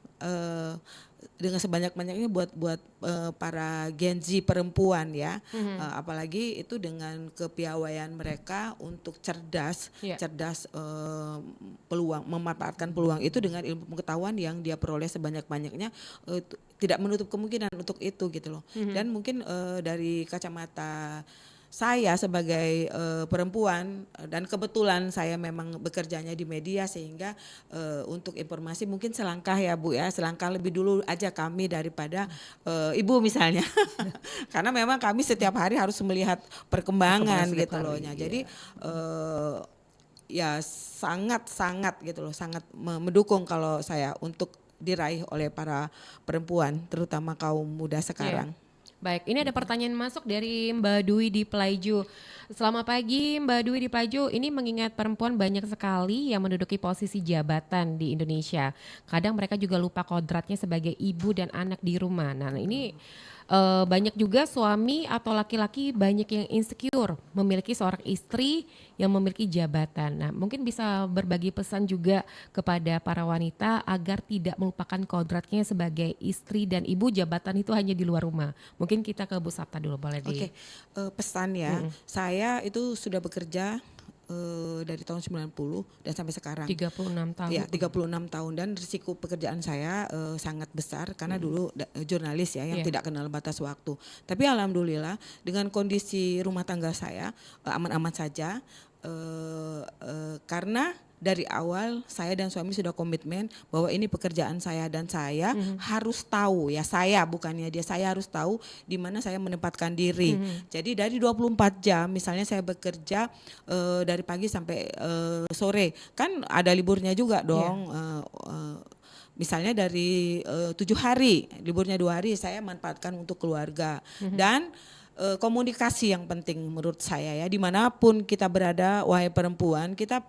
dengan sebanyak-banyaknya buat para Gen Z perempuan ya. Apalagi itu dengan kepiawaian mereka untuk cerdas peluang, memanfaatkan peluang itu dengan ilmu pengetahuan yang dia peroleh sebanyak-banyaknya, tidak menutup kemungkinan untuk itu gitu loh. Dan mungkin dari kacamata saya sebagai perempuan, dan kebetulan saya memang bekerjanya di media, sehingga untuk informasi mungkin selangkah ya Bu ya, selangkah lebih dulu aja kami daripada Ibu misalnya. Karena memang kami setiap hari harus melihat perkembangan gitu loh. Jadi ya sangat gitu loh, sangat mendukung kalau saya untuk diraih oleh para perempuan, terutama kaum muda sekarang. Baik, ini ada pertanyaan masuk dari Mbak Dwi di Pelaju. Selamat pagi Mbak Dwi di Pelaju. Ini mengingat perempuan banyak sekali yang menduduki posisi jabatan di Indonesia. Kadang mereka juga lupa kodratnya sebagai ibu dan anak di rumah. Nah, ini banyak juga suami atau laki-laki banyak yang insecure memiliki seorang istri yang memiliki jabatan. Nah, mungkin bisa berbagi pesan juga kepada para wanita agar tidak melupakan kodratnya sebagai istri dan ibu, jabatan itu hanya di luar rumah. Mungkin kita ke Bu Sapta dulu, boleh di. Pesan ya. Saya itu sudah bekerja dari tahun 90 dan sampai sekarang 36 tahun. Ya, 36 tahun, dan risiko pekerjaan saya sangat besar karena dulu jurnalis ya yang tidak kenal batas waktu. Tapi alhamdulillah dengan kondisi rumah tangga saya aman-aman saja. karena dari awal saya dan suami sudah komitmen bahwa ini pekerjaan saya dan saya harus tahu ya, saya bukannya dia, saya harus tahu di mana saya menempatkan diri. Jadi dari 24 jam misalnya saya bekerja dari pagi sampai sore, kan ada liburnya juga dong. Misalnya dari 7 hari, liburnya 2 hari saya manfaatkan untuk keluarga. Dan komunikasi yang penting menurut saya ya, dimanapun kita berada wahai perempuan, kita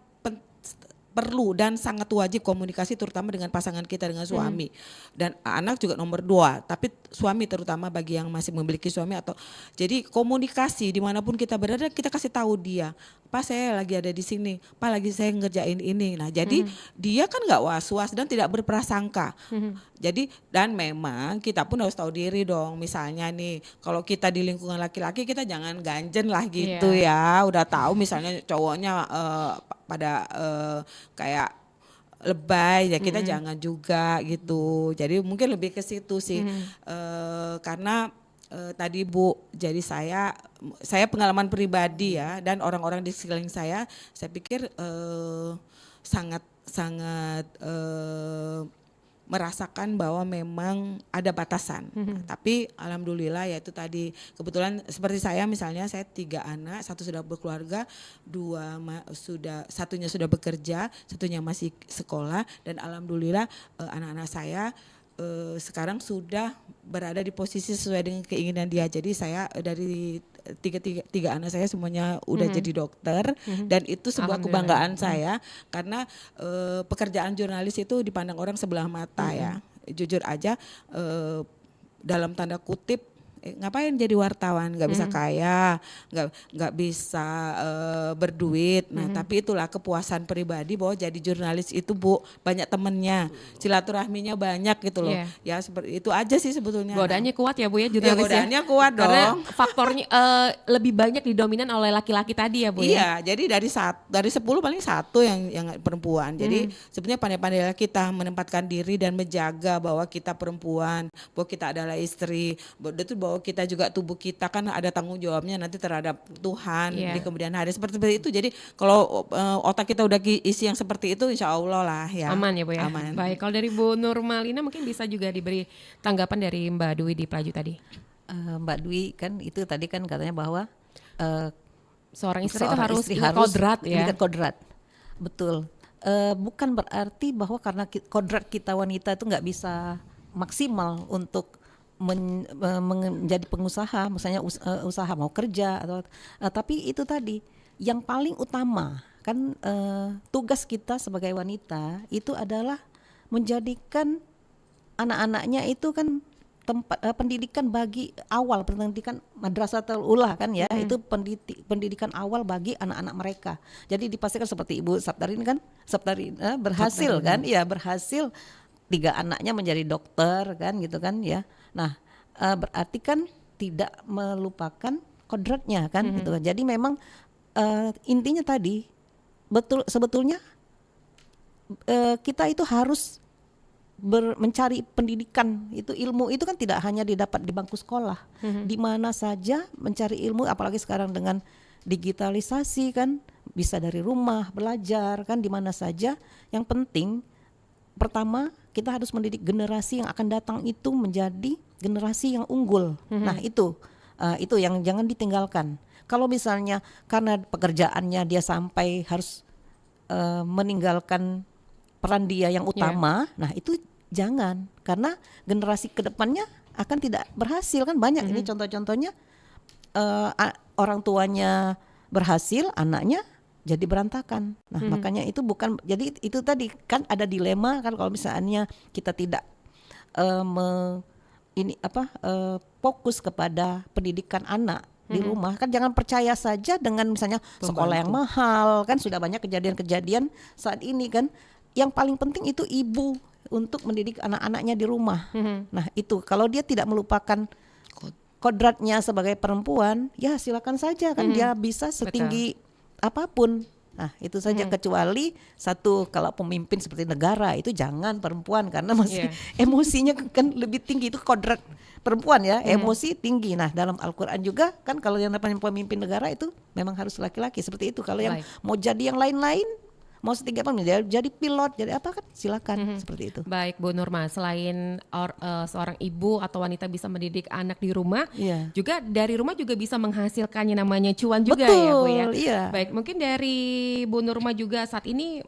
perlu dan sangat wajib komunikasi, terutama dengan pasangan kita, dengan suami dan anak juga nomor 2, tapi suami terutama bagi yang masih memiliki suami. Atau jadi komunikasi dimanapun kita berada, kita kasih tahu dia, Pak saya lagi ada di sini, Pak lagi saya ngerjain ini. Nah jadi dia kan nggak was-was dan tidak berprasangka. Jadi dan memang kita pun harus tahu diri dong, misalnya nih kalau kita di lingkungan laki-laki kita jangan ganjen lah gitu ya, udah tahu misalnya cowoknya pada kayak lebay ya, kita jangan juga gitu. Jadi mungkin lebih ke situ sih. Karena tadi Bu, jadi saya pengalaman pribadi ya, dan orang-orang di sekeliling saya pikir sangat merasakan bahwa memang ada batasan. Tapi alhamdulillah ya itu tadi, kebetulan seperti saya misalnya, saya 3 anak, 1 sudah berkeluarga, 1-nya sudah bekerja, 1-nya masih sekolah, dan alhamdulillah anak-anak saya sekarang sudah berada di posisi sesuai dengan keinginan dia. Jadi saya dari tiga anak saya semuanya udah jadi dokter, dan itu sebuah kebanggaan saya, karena pekerjaan jurnalis itu dipandang orang sebelah mata ya. Jujur aja, dalam tanda kutip, ngapain jadi wartawan, nggak bisa kaya, nggak bisa berduit. Nah tapi itulah kepuasan pribadi bahwa jadi jurnalis itu Bu, banyak temennya, silaturahminya banyak gitu loh. Ya seperti itu aja sih sebetulnya. Godaannya kuat ya Bu ya, jurnalis ya. Godaannya kuat dong. Karena faktornya lebih banyak didominan oleh laki-laki tadi ya Bu ya. Iya, jadi dari 10 paling 1 yang perempuan. Jadi sebenarnya pandai-pandailah kita menempatkan diri dan menjaga bahwa kita perempuan, bahwa kita adalah istri, bahwa kita juga, tubuh kita kan ada tanggung jawabnya nanti terhadap Tuhan di kemudian hari, seperti itu. Jadi kalau otak kita udah isi yang seperti itu, insya Allah lah ya. Aman ya Bu ya. Aman. Baik, kalau dari Bu Nurmalina mungkin bisa juga diberi tanggapan dari Mbak Dwi di Pelaju tadi. Mbak Dwi kan itu tadi kan katanya bahwa seorang istri itu harus ingat kodrat ya. Ingat kodrat, betul. Bukan berarti bahwa karena kodrat kita wanita itu nggak bisa maksimal untuk menjadi pengusaha, misalnya usaha mau kerja atau tapi itu tadi yang paling utama kan, tugas kita sebagai wanita itu adalah menjadikan anak-anaknya itu kan tempat pendidikan bagi awal, pendidikan madrasatul ula kan ya, itu pendidikan awal bagi anak-anak mereka. Jadi dipastikan seperti Ibu Saptarin kan, berhasil kan, ya berhasil 3 anaknya menjadi dokter kan gitu kan ya. Nah berarti kan tidak melupakan kodratnya kan gitu kan. Jadi memang intinya tadi sebetulnya kita itu harus mencari pendidikan, itu ilmu itu kan tidak hanya didapat di bangku sekolah, di mana saja mencari ilmu, apalagi sekarang dengan digitalisasi kan bisa dari rumah belajar kan, di mana saja. Yang penting pertama kita harus mendidik generasi yang akan datang itu menjadi generasi yang unggul. Nah itu yang jangan ditinggalkan. Kalau misalnya karena pekerjaannya dia sampai harus meninggalkan peran dia yang utama, nah itu jangan, karena generasi kedepannya akan tidak berhasil kan. Banyak ini contoh-contohnya, orang tuanya berhasil, anaknya jadi berantakan. Nah makanya itu bukan, jadi itu tadi kan ada dilema kan, kalau misalnya kita tidak fokus kepada pendidikan anak di rumah kan, jangan percaya saja dengan misalnya sekolah yang mahal kan, sudah banyak kejadian-kejadian saat ini kan. Yang paling penting itu ibu untuk mendidik anak-anaknya di rumah. Nah itu kalau dia tidak melupakan kodratnya sebagai perempuan, ya silakan saja kan, dia bisa setinggi apapun Nah, itu saja kecuali satu kalau pemimpin seperti negara itu jangan perempuan karena masih emosinya kan lebih tinggi itu kodrat perempuan ya, emosi tinggi. Nah, dalam Al-Qur'an juga kan kalau yang namanya pemimpin negara itu memang harus laki-laki seperti itu. Kalau yang mau jadi yang lain-lain, mau setinggi apa jadi pilot, jadi apa kan silakan seperti itu. Baik Bu Nurma, selain seorang ibu atau wanita bisa mendidik anak di rumah, juga dari rumah juga bisa menghasilkannya namanya cuan juga. Betul, ya Bu ya. Iya. Baik, mungkin dari Bu Nurma juga saat ini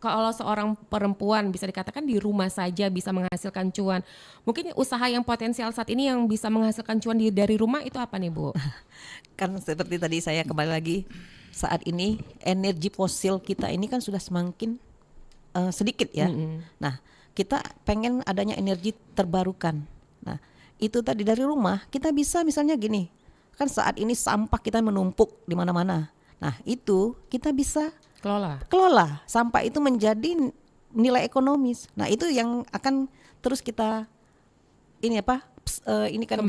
kalau seorang perempuan bisa dikatakan di rumah saja bisa menghasilkan cuan. Mungkin usaha yang potensial saat ini yang bisa menghasilkan cuan dari rumah itu apa nih Bu? Kan seperti tadi saya kembali lagi, saat ini energi fosil kita ini kan sudah semakin sedikit ya. Nah, kita pengen adanya energi terbarukan. Nah, itu tadi dari rumah kita bisa misalnya gini, kan saat ini sampah kita menumpuk di mana-mana. Nah, itu kita bisa kelola sampah itu menjadi nilai ekonomis. Nah, itu yang akan terus kita ini ini kan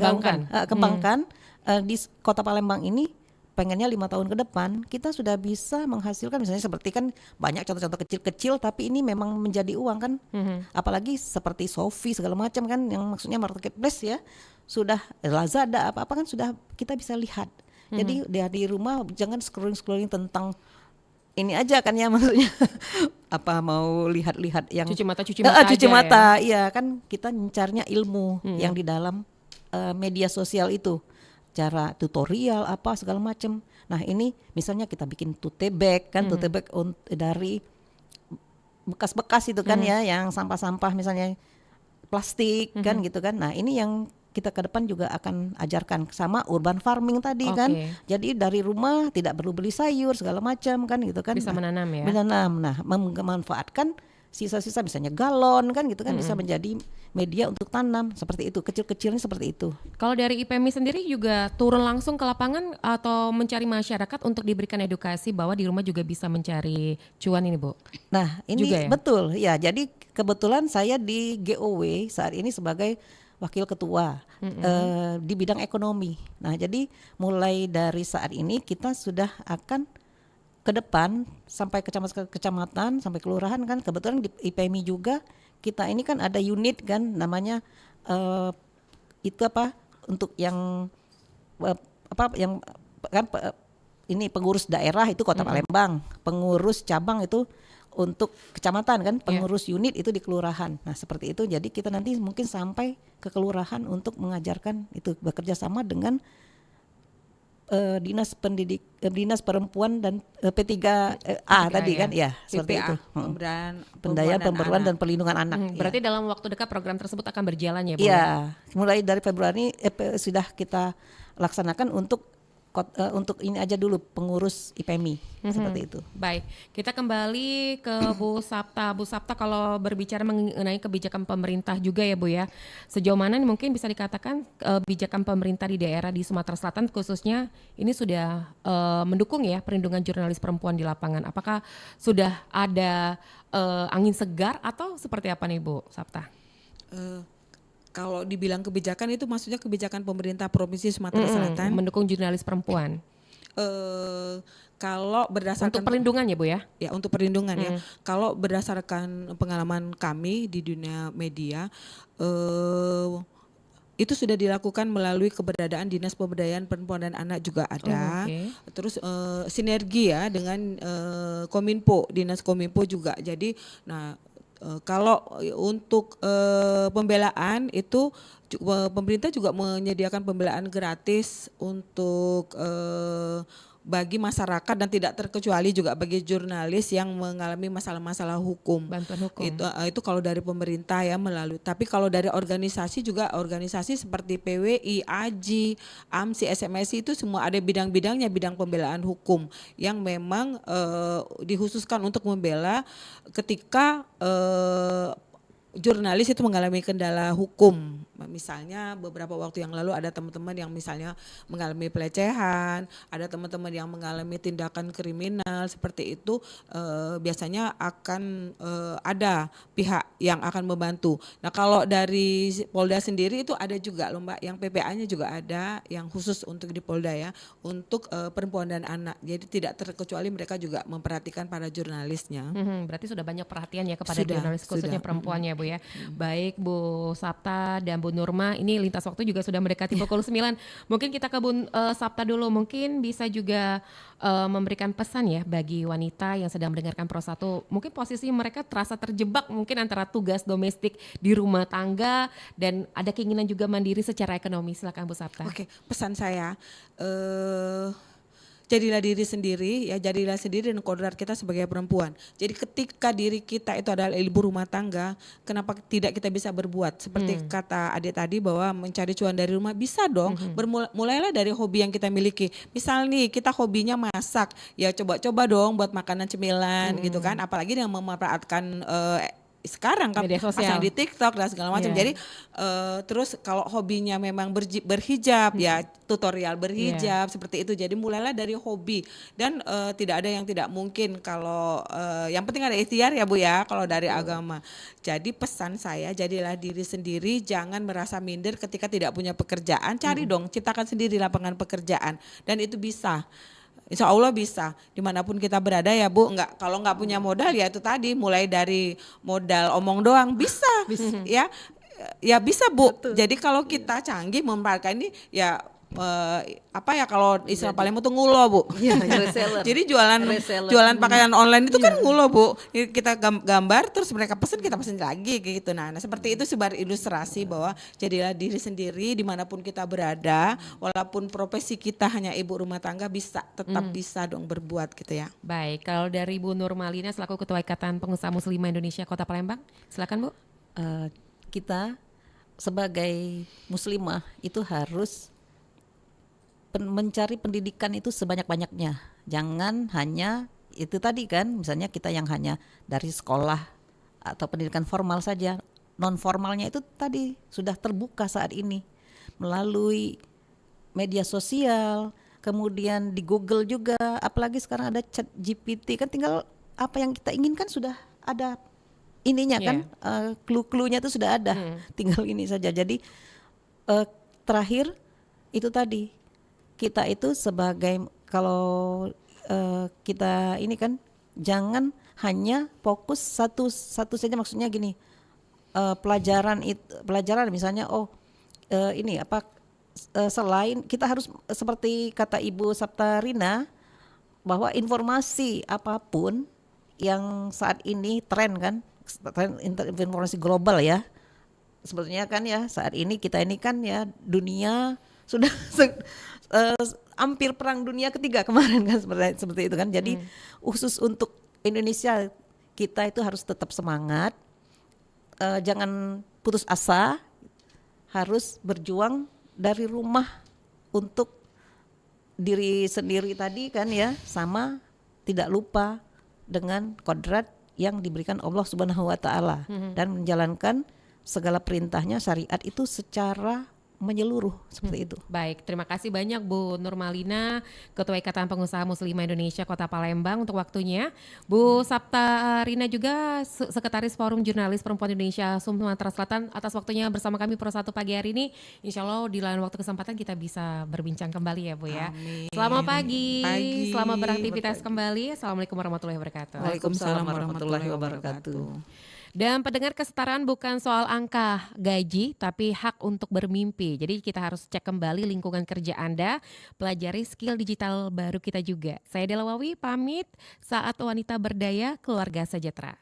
kembangkan di Kota Palembang ini. Pengennya 5 tahun ke depan kita sudah bisa menghasilkan misalnya seperti kan banyak contoh-contoh kecil-kecil tapi ini memang menjadi uang kan. Apalagi seperti Shopee segala macam kan yang maksudnya marketplace ya, sudah Lazada apa-apa kan sudah kita bisa lihat. Jadi di rumah jangan scrolling tentang ini aja kan ya maksudnya apa mau lihat-lihat yang cuci mata iya kan kita mencarinya ilmu yang di dalam media sosial itu, cara tutorial apa segala macam. Nah, ini misalnya kita bikin tote bag kan, tote bag dari bekas-bekas itu kan ya, yang sampah-sampah misalnya plastik kan gitu kan. Nah, ini yang kita ke depan juga akan ajarkan sama urban farming tadi kan. Jadi dari rumah tidak perlu beli sayur segala macam kan gitu kan. Bisa menanam ya. Menanam. Nah, memanfaatkan sisa-sisa misalnya galon kan gitu kan bisa menjadi media untuk tanam seperti itu, kecil-kecilnya seperti itu. Kalau dari IPMI sendiri juga turun langsung ke lapangan atau mencari masyarakat untuk diberikan edukasi bahwa di rumah juga bisa mencari cuan ini Bu? Nah ini juga, ya? Betul ya, jadi kebetulan saya di GOW saat ini sebagai wakil ketua di bidang ekonomi. Nah jadi mulai dari saat ini kita sudah akan ke depan sampai kecamatan sampai kelurahan kan, kebetulan di IPMI juga kita ini kan ada unit kan namanya itu apa untuk yang yang kan ini pengurus daerah itu Kota Palembang, pengurus cabang itu untuk kecamatan kan, pengurus unit itu di kelurahan. Nah seperti itu, jadi kita nanti mungkin sampai ke kelurahan untuk mengajarkan itu, bekerja sama dengan dinas perempuan dan P3A tadi kan ya, seperti itu. Pemberdayaan perempuan dan perlindungan anak. Berarti dalam waktu dekat program tersebut akan berjalan ya Bu? Iya, mulai dari Februari sudah kita laksanakan untuk ini aja dulu pengurus IPMI seperti itu. Baik, kita kembali ke Bu Sapta. Bu Sapta, kalau berbicara mengenai kebijakan pemerintah juga ya Bu ya, sejauh mana mungkin bisa dikatakan kebijakan pemerintah di daerah di Sumatera Selatan khususnya ini sudah mendukung ya perlindungan jurnalis perempuan di lapangan? Apakah sudah ada angin segar atau seperti apa nih Bu Sapta? Kalau dibilang kebijakan itu maksudnya kebijakan pemerintah Provinsi Sumatera Selatan mendukung jurnalis perempuan. Kalau berdasarkan untuk perlindungan ya Bu ya? Ya untuk perlindungan ya. Kalau berdasarkan pengalaman kami di dunia media, itu sudah dilakukan melalui keberadaan Dinas Pemberdayaan Perempuan dan Anak juga ada. Terus sinergi ya dengan Kominfo, Dinas Kominfo juga. Jadi kalau untuk pembelaan itu pemerintah juga menyediakan pembelaan gratis untuk bagi masyarakat dan tidak terkecuali juga bagi jurnalis yang mengalami masalah-masalah hukum. Bantuan hukum. Itu kalau dari pemerintah ya melalui. Tapi kalau dari organisasi juga organisasi seperti PWI, AJI, AMSI, SMSI itu semua ada bidang-bidangnya, bidang pembelaan hukum yang memang dikhususkan untuk membela ketika jurnalis itu mengalami kendala hukum Misalnya beberapa waktu yang lalu ada teman-teman yang misalnya mengalami pelecehan, ada teman-teman yang mengalami tindakan kriminal seperti itu, biasanya akan ada pihak yang akan membantu. Nah kalau dari Polda sendiri itu ada juga loh Mbak, yang PPA-nya juga ada, yang khusus untuk di Polda ya, untuk perempuan dan anak. Jadi tidak terkecuali mereka juga memperhatikan para jurnalisnya. Berarti sudah banyak perhatian ya kepada Sudah, jurnalis khususnya sudah. perempuan ya Bu ya. Baik Bu Sapta dan Bu Nurma, ini lintas waktu juga sudah mendekati pukul 9. Mungkin kita ke Bu Sapta dulu, mungkin bisa juga memberikan pesan ya bagi wanita yang sedang mendengarkan Pro 1. Mungkin posisi mereka terasa terjebak mungkin antara tugas domestik di rumah tangga dan ada keinginan juga mandiri secara ekonomi. Silakan Bu Sapta. Oke, pesan saya, jadilah diri sendiri ya, jadilah sendiri dan kodrat kita sebagai perempuan. Jadi ketika diri kita itu adalah ibu rumah tangga, kenapa tidak kita bisa berbuat? Seperti kata adik tadi bahwa mencari cuan dari rumah, bisa dong. Mulailah dari hobi yang kita miliki. Misal nih kita hobinya masak, ya coba-coba dong buat makanan cemilan gitu kan. Apalagi yang memanfaatkan sekarang kan Media sosial. pasang di TikTok dan segala macam. Iya. Jadi terus kalau hobinya memang berhijab ya tutorial berhijab seperti itu. Jadi mulailah dari hobi dan tidak ada yang tidak mungkin kalau yang penting ada ikhtiar ya Bu ya kalau dari agama. Jadi pesan saya, jadilah diri sendiri, jangan merasa minder ketika tidak punya pekerjaan. Cari dong, ciptakan sendiri lapangan pekerjaan dan itu bisa. Insya Allah bisa, dimanapun kita berada ya Bu. Kalau nggak punya modal ya itu tadi, mulai dari modal omong doang bisa. Ya, ya bisa Bu. Jadi kalau kita canggih memanfaatkan ini ya apa ya kalau istilah Palembang tuh ngulo Bu. Reseller. Jadi Reseller. jualan pakaian online itu kan ngulo Bu. Kita gambar terus mereka pesen, kita pesen lagi gitu. Nah seperti itu sebar ilustrasi bahwa jadilah diri sendiri dimanapun kita berada, walaupun profesi kita hanya ibu rumah tangga bisa tetap bisa dong berbuat gitu ya. Baik, kalau dari Bu Nurmalina selaku Ketua Ikatan Pengusaha Muslimah Indonesia Kota Palembang, silakan Bu. Kita sebagai muslimah itu harus mencari pendidikan itu sebanyak-banyaknya. Jangan hanya itu tadi kan, misalnya kita yang hanya dari sekolah atau pendidikan formal saja. Non formalnya itu tadi sudah terbuka saat ini melalui media sosial, kemudian di Google juga, apalagi sekarang ada Chat GPT kan, tinggal apa yang kita inginkan sudah ada ininya kan, clue-cluenya itu sudah ada, tinggal ini saja. Jadi terakhir itu tadi, kita itu sebagai kalau kita ini kan jangan hanya fokus satu saja, maksudnya gini, pelajaran misalnya ini apa, selain kita harus seperti kata Ibu Saptarina bahwa informasi apapun yang saat ini tren kan, informasi global ya, sebetulnya kan ya saat ini kita ini kan ya dunia sudah hampir perang dunia ketiga kemarin kan, seperti itu kan. Jadi khusus untuk Indonesia kita itu harus tetap semangat, jangan putus asa, harus berjuang dari rumah untuk diri sendiri tadi kan ya, sama tidak lupa dengan kodrat yang diberikan Allah Subhanahu wa taala dan menjalankan segala perintahnya syariat itu secara menyeluruh seperti itu. Baik, terima kasih banyak Bu Nurmalina, Ketua Ikatan Pengusaha Muslimah Indonesia Kota Palembang untuk waktunya. Bu Saptarina juga Sekretaris Forum Jurnalis Perempuan Indonesia Sumatera Selatan atas waktunya bersama kami Pro 1 pagi hari ini. Insya Allah di lain waktu kesempatan kita bisa berbincang kembali ya Bu ya. Amin. Selamat pagi, Pagi. selamat beraktivitas kembali. Assalamualaikum warahmatullahi wabarakatuh. Waalaikumsalam warahmatullahi wabarakatuh. Dan pendengar, kesetaraan bukan soal angka gaji, tapi hak untuk bermimpi. Jadi kita harus cek kembali lingkungan kerja Anda, pelajari skill digital baru kita juga. Saya Dela Wawi pamit, saat wanita berdaya, keluarga sejahtera.